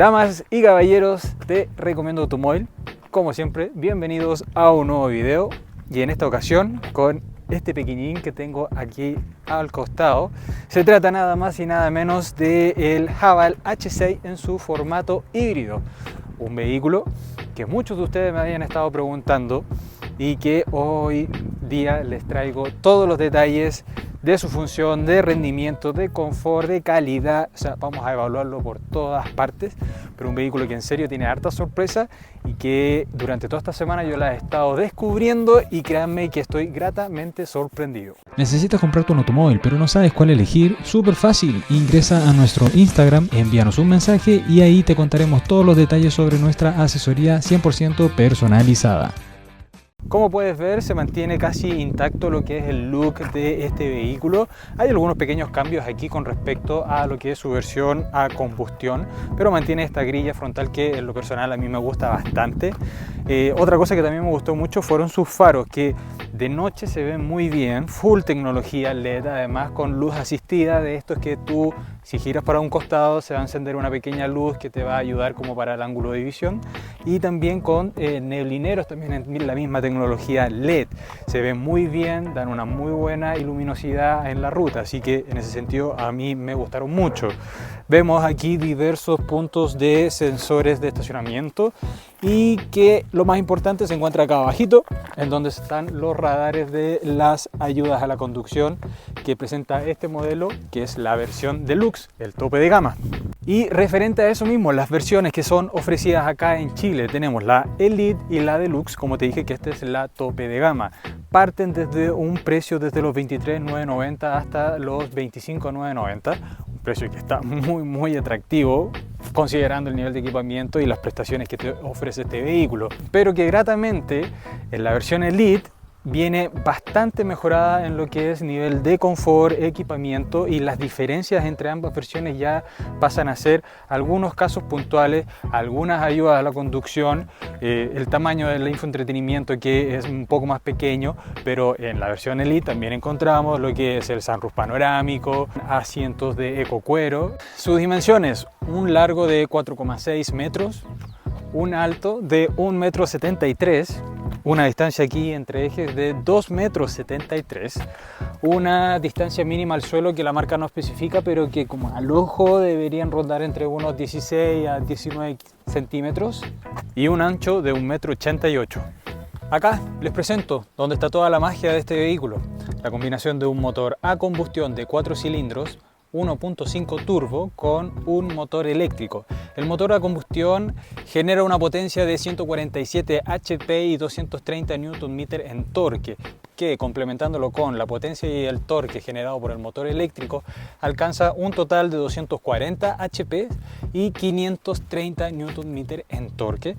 Damas y caballeros, te recomiendo Automóvil. Como siempre, bienvenidos a un nuevo video y en esta ocasión con este pequeñín que tengo aquí al costado. Se trata nada más y nada menos del Haval H6 en su formato híbrido, un vehículo que muchos de ustedes me habían estado preguntando y que hoy día les traigo todos los detalles de su función, de rendimiento, de confort, de calidad. O sea, vamos a evaluarlo por todas partes, pero un vehículo que en serio tiene harta sorpresa y que durante toda esta semana yo la he estado descubriendo y créanme que estoy gratamente sorprendido. ¿Necesitas comprarte un automóvil pero no sabes cuál elegir? Súper fácil, ingresa a nuestro Instagram, envíanos un mensaje y ahí te contaremos todos los detalles sobre nuestra asesoría 100% personalizada. Como puedes ver, se mantiene casi intacto lo que es el look de este vehículo. Hay algunos pequeños cambios aquí con respecto a lo que es su versión a combustión, pero mantiene esta grilla frontal que en lo personal a mí me gusta bastante. Otra cosa que también me gustó mucho fueron sus faros, que de noche se ven muy bien, full tecnología LED, además con luz asistida. De esto es que tú, si giras para un costado, se va a encender una pequeña luz que te va a ayudar como para el ángulo de visión, y también con neblineros también en la misma tecnología LED. Se ven muy bien, dan una muy buena luminosidad en la ruta, así que en ese sentido a mí me gustaron mucho. Vemos aquí diversos puntos de sensores de estacionamiento y que lo más importante se encuentra acá abajito, en donde están los radares de las ayudas a la conducción que presenta este modelo, que es la versión Deluxe, el tope de gama. Y referente a eso mismo, las versiones que son ofrecidas acá en Chile, tenemos la Elite y la Deluxe. Como te dije, que esta es la tope de gama. Parten desde un precio desde los 23.990 hasta los 25.990, un precio que está muy atractivo considerando el nivel de equipamiento y las prestaciones que te ofrece este vehículo, pero que gratamente en la versión Elite viene bastante mejorada en lo que es nivel de confort, equipamiento, y las diferencias entre ambas versiones ya pasan a ser algunos casos puntuales, algunas ayudas a la conducción, el tamaño del infoentretenimiento que es un poco más pequeño, pero en la versión Elite también encontramos lo que es el sunroof panorámico, asientos de ecocuero. Sus dimensiones: un largo de 4,6 metros, un alto de 1,73 m, una distancia aquí entre ejes de 2,73 m, una distancia mínima al suelo que la marca no especifica, pero que como al ojo deberían rondar entre unos 16 a 19 centímetros, y un ancho de 1,88 m. Acá les presento donde está toda la magia de este vehículo: la combinación de un motor a combustión de 4 cilindros, 1.5 turbo con un motor eléctrico. El motor a combustión genera una potencia de 147 HP y 230 Nm en torque, que complementándolo con la potencia y el torque generado por el motor eléctrico alcanza un total de 240 HP y 530 Nm en torque,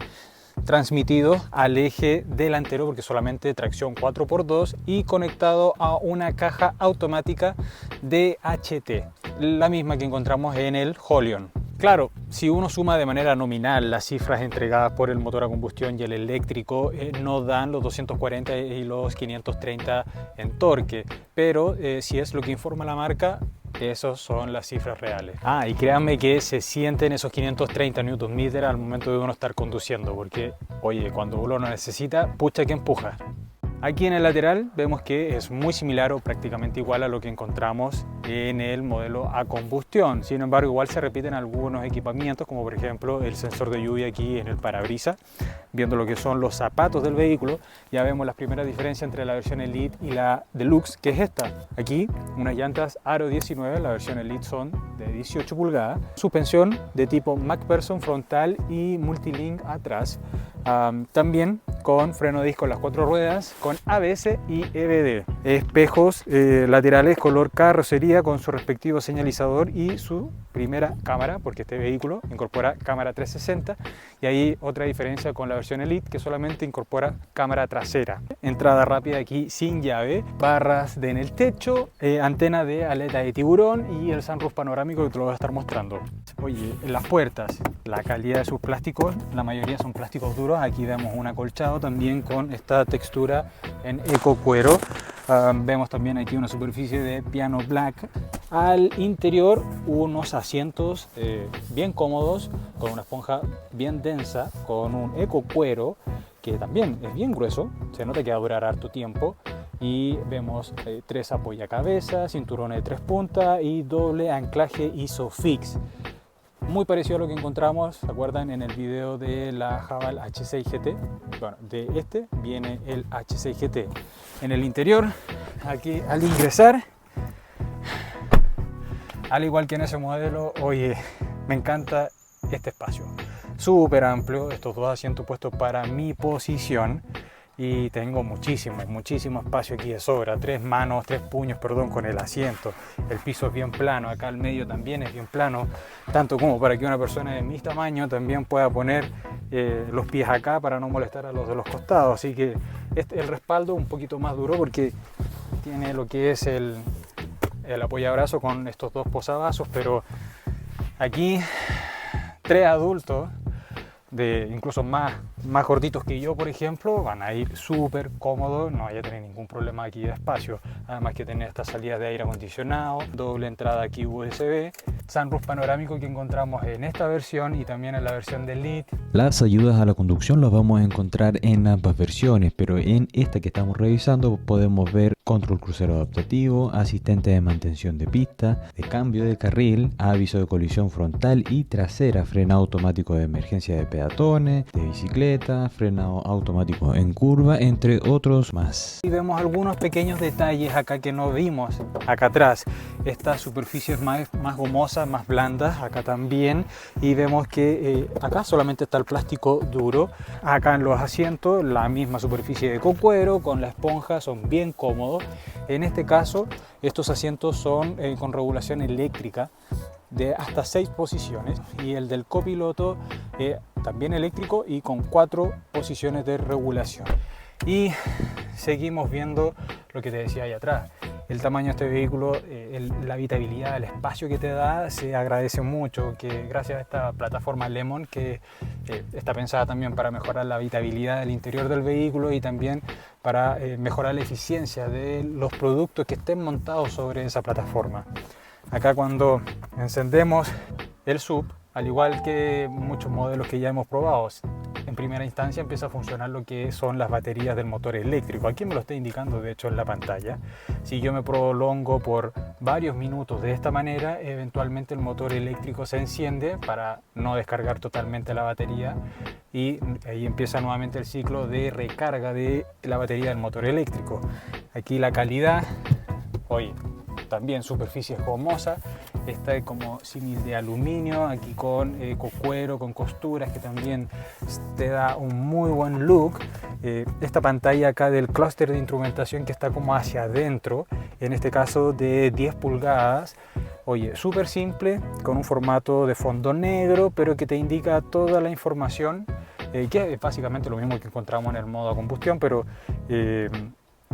transmitido al eje delantero, porque solamente tracción 4x2, y conectado a una caja automática DHT, la misma que encontramos en el Holion. Claro, si uno suma de manera nominal las cifras entregadas por el motor a combustión y el eléctrico, no dan los 240 y los 530 en torque, pero si es lo que informa la marca, esas son las cifras reales. Y créanme que se sienten esos 530 Nm al momento de uno estar conduciendo, porque oye, cuando uno lo necesita, pucha que empuja. Aquí en el lateral vemos que es muy similar o prácticamente igual a lo que encontramos en el modelo a combustión. Sin embargo, igual se repiten algunos equipamientos, como por ejemplo el sensor de lluvia aquí en el parabrisas. Viendo lo que son los zapatos del vehículo, ya vemos las primeras diferencias entre la versión Elite y la Deluxe, que es esta. Aquí unas llantas Aro 19, la versión Elite son de 18 pulgadas. Suspensión de tipo MacPherson frontal y Multilink atrás. También con freno de disco en las 4 ruedas, con ABS y EBD. Espejos laterales color carrocería con su respectivo señalizador y su primera cámara, porque este vehículo incorpora cámara 360, y ahí otra diferencia con la versión Elite, que solamente incorpora cámara trasera. Entrada rápida aquí sin llave, barras en el techo, antena de aleta de tiburón y el sunroof panorámico que te lo voy a estar mostrando. Oye, en las puertas, la calidad de sus plásticos, la mayoría son plásticos duros. Aquí vemos un acolchado también con esta textura en eco cuero. Vemos también aquí una superficie de piano black. Al interior unos asientos bien cómodos, con una esponja bien densa, con un eco cuero que también es bien grueso, se nota que va a durar harto tiempo. Y vemos 3 apoyacabezas, cinturones de 3 puntas y doble anclaje ISOFIX. Muy parecido a lo que encontramos, ¿se acuerdan? En el video de la Haval H6 GT. Bueno, de este viene el H6 GT. En el interior, aquí al ingresar, al igual que en ese modelo, oye, me encanta este espacio. Súper amplio, estos 2 asientos puestos para mi posición. Y tengo muchísimo espacio aquí de sobra, 3 puños, con el asiento. El piso es bien plano, acá al medio también es bien plano, tanto como para que una persona de mi tamaño también pueda poner los pies acá para no molestar a los de los costados. Así que el respaldo un poquito más duro porque tiene lo que es el apoyabrazo con estos 2 posavasos, pero aquí 3 adultos, incluso más gorditos que yo, por ejemplo, van a ir súper cómodos, no vaya a tener ningún problema aquí de espacio. Además que tener esta salida de aire acondicionado, doble entrada aquí USB, sunroof panorámico que encontramos en esta versión y también en la versión de Elite. Las ayudas a la conducción las vamos a encontrar en ambas versiones, pero en esta que estamos revisando podemos ver control crucero adaptativo, asistente de mantención de pista, de cambio de carril, aviso de colisión frontal y trasera, frenado automático de emergencia de peatones, de bicicleta, frenado automático en curva, entre otros más. Y vemos algunos pequeños detalles acá que no vimos acá atrás. Estas superficies más gomosas, más blandas, acá también. Y vemos que acá solamente está el plástico duro. Acá en los asientos la misma superficie de cocuero con la esponja, son bien cómodos. En este caso estos asientos son con regulación eléctrica de hasta 6 posiciones y el del copiloto también eléctrico y con 4 posiciones de regulación. Y seguimos viendo lo que te decía ahí atrás. El tamaño de este vehículo, la habitabilidad, el espacio que te da, se agradece mucho, que gracias a esta plataforma Lemon que está pensada también para mejorar la habitabilidad del interior del vehículo y también para mejorar la eficiencia de los productos que estén montados sobre esa plataforma. Acá cuando encendemos el SUV, al igual que muchos modelos que ya hemos probado, en primera instancia empieza a funcionar lo que son las baterías del motor eléctrico. Aquí me lo está indicando de hecho en la pantalla. Si yo me prolongo por varios minutos de esta manera, eventualmente el motor eléctrico se enciende para no descargar totalmente la batería y ahí empieza nuevamente el ciclo de recarga de la batería del motor eléctrico. Aquí la calidad, oye, también superficie gomosa, esta es como símil de aluminio, aquí con cocuero, con costuras que también te da un muy buen look. Esta pantalla acá del clúster de instrumentación que está como hacia adentro, en este caso de 10 pulgadas, oye, súper simple, con un formato de fondo negro, pero que te indica toda la información, que es básicamente lo mismo que encontramos en el modo a combustión, pero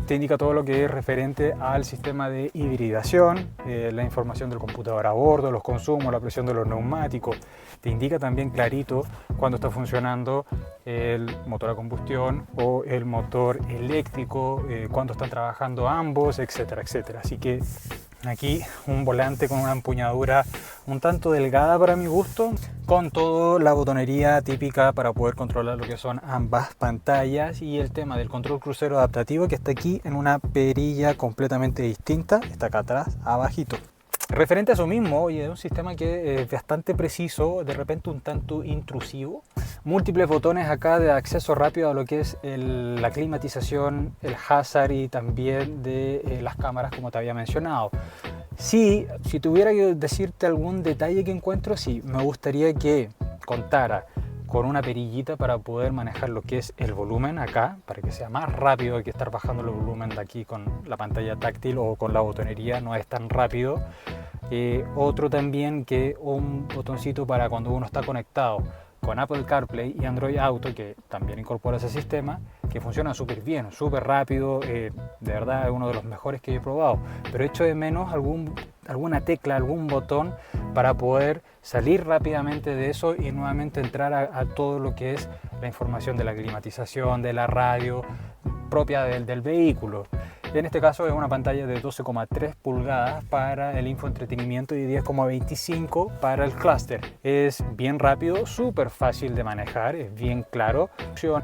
te indica todo lo que es referente al sistema de hibridación, la información del computador a bordo, los consumos, la presión de los neumáticos. Te indica también clarito cuando está funcionando el motor a combustión o el motor eléctrico, cuando están trabajando ambos, etcétera, etcétera. Así que aquí un volante con una empuñadura un tanto delgada para mi gusto, con toda la botonería típica para poder controlar lo que son ambas pantallas y el tema del control crucero adaptativo que está aquí en una perilla completamente distinta, está acá atrás, abajito. Referente a eso mismo, oye, es un sistema que es bastante preciso, de repente un tanto intrusivo. Múltiples botones acá de acceso rápido a lo que es la climatización, el hazard y también de las cámaras, como te había mencionado. Sí, si tuviera que decirte algún detalle que encuentro, sí, me gustaría que contara con una perillita para poder manejar lo que es el volumen acá, para que sea más rápido que estar bajando el volumen de aquí con la pantalla táctil o con la botonería, no es tan rápido. Otro también que un botoncito para cuando uno está conectado con Apple CarPlay y Android Auto, que también incorpora ese sistema, que funciona súper bien, súper rápido, de verdad es uno de los mejores que he probado, pero echo de menos alguna tecla, algún botón para poder salir rápidamente de eso y nuevamente entrar a todo lo que es la información de la climatización, de la radio propia del vehículo. En este caso es una pantalla de 12,3 pulgadas para el infoentretenimiento y 10,25 para el clúster. Es bien rápido, súper fácil de manejar, es bien claro.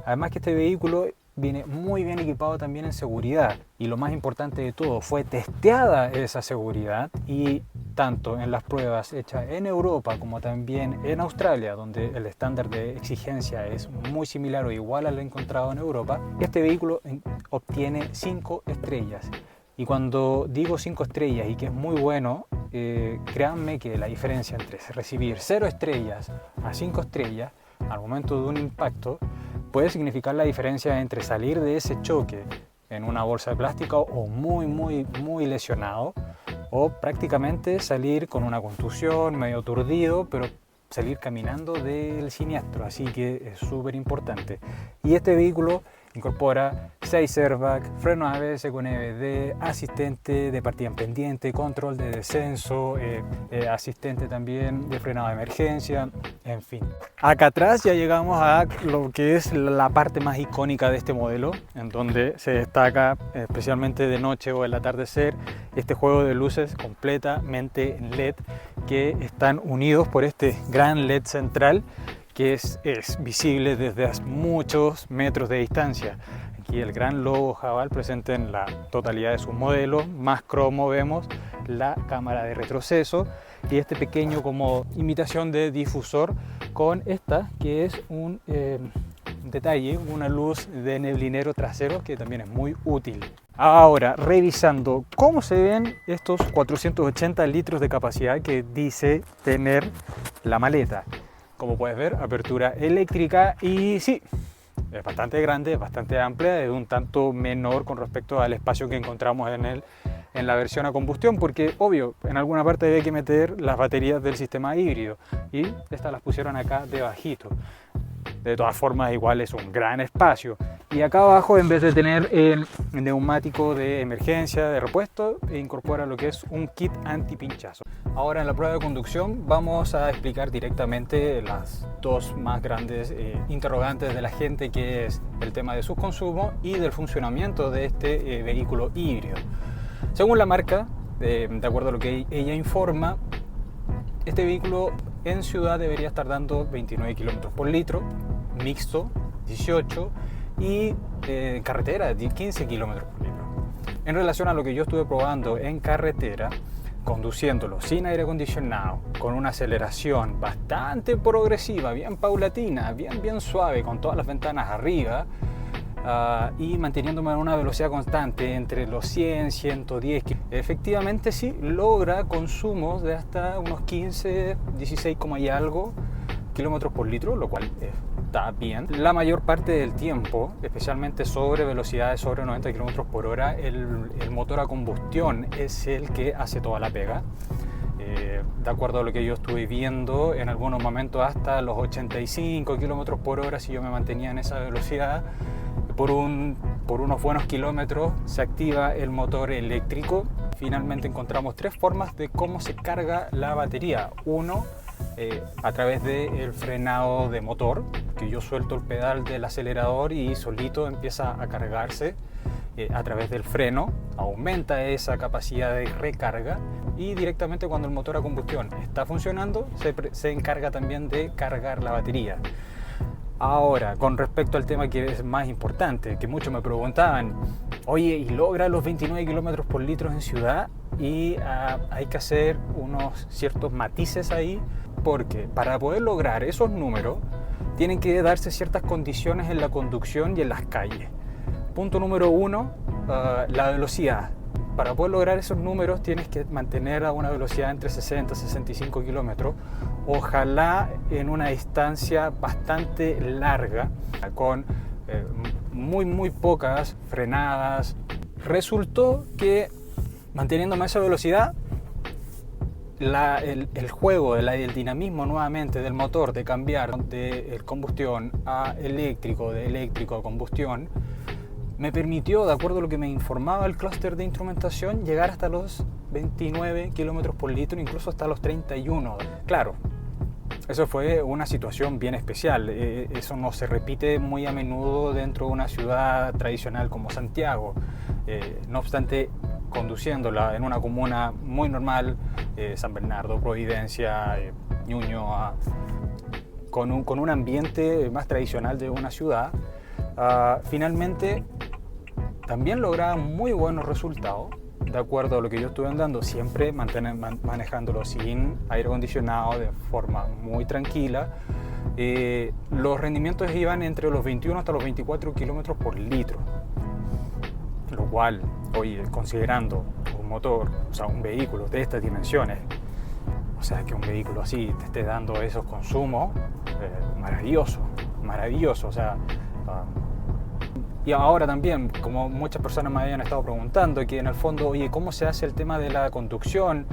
Además que este vehículo viene muy bien equipado también en seguridad, y lo más importante de todo, fue testeada esa seguridad, y tanto en las pruebas hechas en Europa como también en Australia, donde el estándar de exigencia es muy similar o igual al encontrado en Europa, este vehículo obtiene 5 estrellas. Y cuando digo 5 estrellas y que es muy bueno, créanme que la diferencia entre recibir 0 estrellas a 5 estrellas al momento de un impacto puede significar la diferencia entre salir de ese choque en una bolsa de plástico o muy lesionado, o prácticamente salir con una contusión, medio aturdido, pero salir caminando del siniestro. Así que es súper importante. Y este vehículo incorpora 6 airbags, freno ABS con EBD, asistente de partida en pendiente, control de descenso, asistente también de frenado de emergencia, en fin. Acá atrás ya llegamos a lo que es la parte más icónica de este modelo, en donde se destaca, especialmente de noche o el atardecer, este juego de luces completamente en LED que están unidos por este gran LED central que es visible desde muchos metros de distancia. Aquí el gran logo Haval presente en la totalidad de sus modelos, más cromo vemos la cámara de retroceso y este pequeño como imitación de difusor con esta que es un detalle, una luz de neblinero trasero que también es muy útil. Ahora, revisando cómo se ven estos 480 litros de capacidad que dice tener la maleta. Como puedes ver, apertura eléctrica y sí, es bastante grande, es bastante amplia, es un tanto menor con respecto al espacio que encontramos en la versión a combustión, porque obvio, en alguna parte había que meter las baterías del sistema híbrido y estas las pusieron acá debajito. De todas formas, igual es un gran espacio. Y acá abajo, en vez de tener el neumático de emergencia, de repuesto, incorpora lo que es un kit anti-pinchazo. Ahora en la prueba de conducción vamos a explicar directamente las dos más grandes interrogantes de la gente, que es el tema de su consumo y del funcionamiento de este vehículo híbrido. Según la marca, de acuerdo a lo que ella informa, este vehículo en ciudad debería estar dando 29 km por litro, mixto 18 y carretera 15 km por litro. En relación a lo que yo estuve probando en carretera, conduciéndolo sin aire acondicionado, con una aceleración bastante progresiva, bien paulatina, bien suave, con todas las ventanas arriba, y manteniéndome a una velocidad constante entre los 100, 110, efectivamente sí logra consumos de hasta unos 15, 16, y algo kilómetros por litro, lo cual está bien. La mayor parte del tiempo, especialmente sobre velocidades sobre 90 km por hora, el motor a combustión es el que hace toda la pega. De acuerdo a lo que yo estuve viendo, en algunos momentos hasta los 85 km por hora, si yo me mantenía en esa velocidad, por unos buenos kilómetros se activa el motor eléctrico. Finalmente encontramos 3 formas de cómo se carga la batería. Uno, a través del frenado de motor, que yo suelto el pedal del acelerador y solito empieza a cargarse. A través del freno aumenta esa capacidad de recarga, y directamente cuando el motor a combustión está funcionando se encarga también de cargar la batería. Ahora, con respecto al tema que es más importante, que muchos me preguntaban, oye, ¿y logra los 29 km por litro en ciudad? Y hay que hacer unos ciertos matices ahí, porque para poder lograr esos números tienen que darse ciertas condiciones en la conducción y en las calles. Punto número 1, la velocidad. Para poder lograr esos números tienes que mantener a una velocidad entre 60 y 65 kilómetros, ojalá en una distancia bastante larga, con muy pocas frenadas. Resultó que manteniéndome esa velocidad, el juego, el dinamismo nuevamente del motor, de cambiar de combustión a eléctrico, de eléctrico a combustión, me permitió, de acuerdo a lo que me informaba el clúster de instrumentación, llegar hasta los 29 km por litro, incluso hasta los 31. Claro, eso fue una situación bien especial. Eso no se repite muy a menudo dentro de una ciudad tradicional como Santiago. No obstante, conduciéndola en una comuna muy normal, San Bernardo, Providencia, Ñuñoa, con un ambiente más tradicional de una ciudad, finalmente también lograba muy buenos resultados, de acuerdo a lo que yo estuve andando, siempre manejándolo sin aire acondicionado, de forma muy tranquila. Los rendimientos iban entre los 21 hasta los 24 kilómetros por litro, lo cual, oye, considerando un motor, o sea, un vehículo de estas dimensiones, o sea, que un vehículo así te esté dando esos consumos, maravilloso, maravilloso, o sea. Y ahora también, como muchas personas me habían estado preguntando, que en el fondo, oye, ¿cómo se hace el tema de la conducción?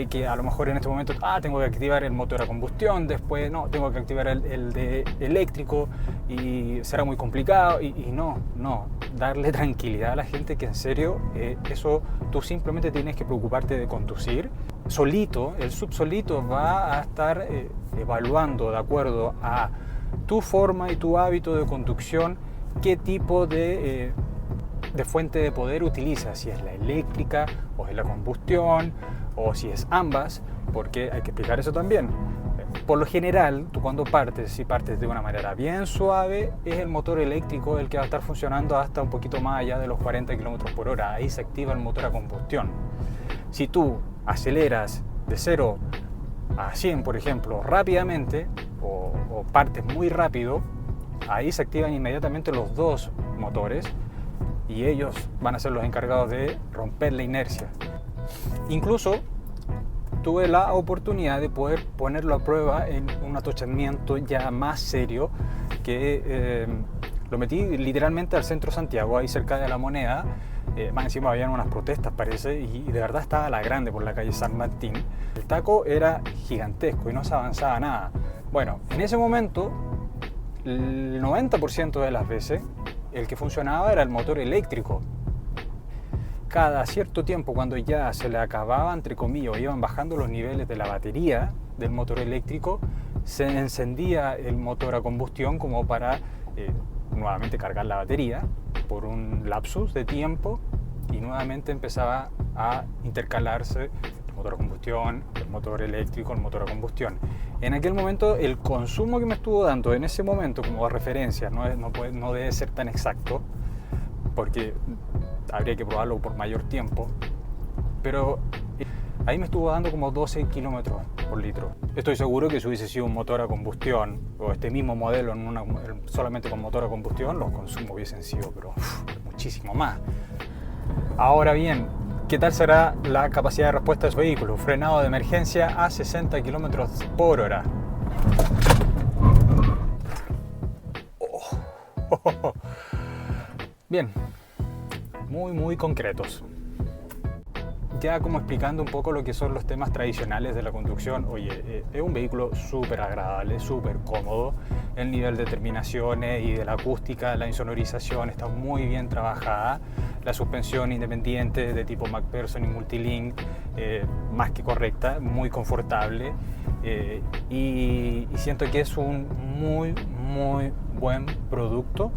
Que a lo mejor en este momento, tengo que activar el motor a combustión, después no, tengo que activar el de eléctrico y será muy complicado. Y no, darle tranquilidad a la gente, que en serio, eso tú simplemente tienes que preocuparte de conducir. Solito, el subsolito va a estar evaluando de acuerdo a tu forma y tu hábito de conducción qué tipo de fuente de poder utilizas, si es la eléctrica o es la combustión o si es ambas, porque hay que explicar eso también. Por lo general, tú cuando partes, si partes de una manera bien suave, es el motor eléctrico el que va a estar funcionando hasta un poquito más allá de los 40 km por hora. Ahí se activa el motor a combustión. Si tú aceleras de 0 a 100, por ejemplo, rápidamente, o partes muy rápido, ahí se activan inmediatamente los dos motores y ellos van a ser los encargados de romper la inercia. Incluso tuve la oportunidad de poder ponerlo a prueba en un atochamiento ya más serio, que lo metí literalmente al centro de Santiago, ahí cerca de La Moneda. Más encima habían unas protestas, parece, y de verdad estaba a la grande por la calle San Martín. El taco era gigantesco y no se avanzaba nada. Bueno, en ese momento, el 90% de las veces, el que funcionaba era el motor eléctrico. Cada cierto tiempo, cuando ya se le acababa, entre comillas, iban bajando los niveles de la batería del motor eléctrico, se encendía el motor a combustión como para nuevamente cargar la batería por un lapsus de tiempo, y nuevamente empezaba a intercalarse el motor a combustión, el motor eléctrico, el motor a combustión. En aquel momento, el consumo que me estuvo dando en ese momento como referencia, no debe ser tan exacto, porque habría que probarlo por mayor tiempo, pero ahí me estuvo dando como 12 kilómetros por litro. Estoy seguro que si hubiese sido un motor a combustión, o este mismo modelo solamente con motor a combustión, los consumos hubiesen sido muchísimo más. Ahora bien, ¿qué tal será la capacidad de respuesta de su vehículo? Frenado de emergencia a 60 km por hora. Bien, muy concretos. Ya como explicando un poco lo que son los temas tradicionales de la conducción, oye, es un vehículo súper agradable, súper cómodo. El nivel de terminaciones y de la acústica, la insonorización está muy bien trabajada. La suspensión independiente de tipo MacPherson y Multilink, más que correcta, muy confortable. Y siento que es un muy buen producto.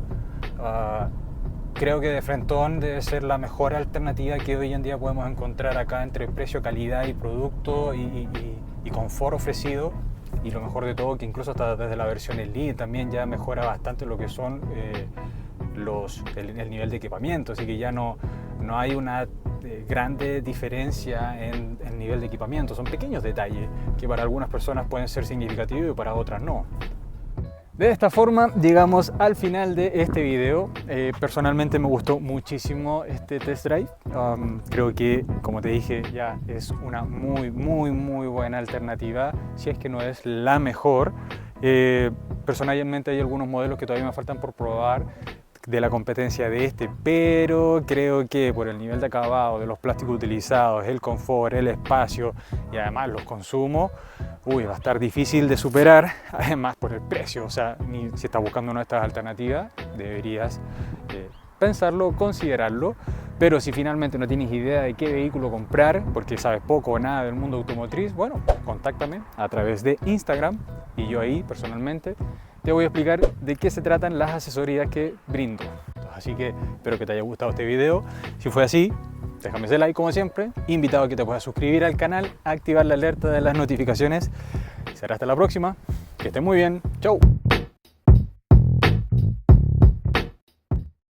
Creo que de frentón debe ser la mejor alternativa que hoy en día podemos encontrar acá entre precio, calidad y producto y confort ofrecido. Y lo mejor de todo, que incluso hasta desde la versión Elite también ya mejora bastante lo que son el nivel de equipamiento. Así que ya no hay una grande diferencia en el nivel de equipamiento. Son pequeños detalles que para algunas personas pueden ser significativos y para otras no. De esta forma llegamos al final de este video. Personalmente me gustó muchísimo este test drive. Creo que, como te dije, ya es una muy buena alternativa, si es que no es la mejor. Personalmente hay algunos modelos que todavía me faltan por probar de la competencia de este, pero creo que por el nivel de acabado, de los plásticos utilizados, el confort, el espacio y además los consumos, va a estar difícil de superar, además por el precio. O sea, si estás buscando una de estas alternativas, deberías pensarlo, considerarlo. Pero si finalmente no tienes idea de qué vehículo comprar, porque sabes poco o nada del mundo automotriz, bueno, contáctame a través de Instagram y yo ahí personalmente te voy a explicar de qué se tratan las asesorías que brindo. Así que espero que te haya gustado este video. Si fue así, déjame ese like como siempre. Invitado a que te puedas suscribir al canal, activar la alerta de las notificaciones. Será hasta la próxima. Que estés muy bien. Chau.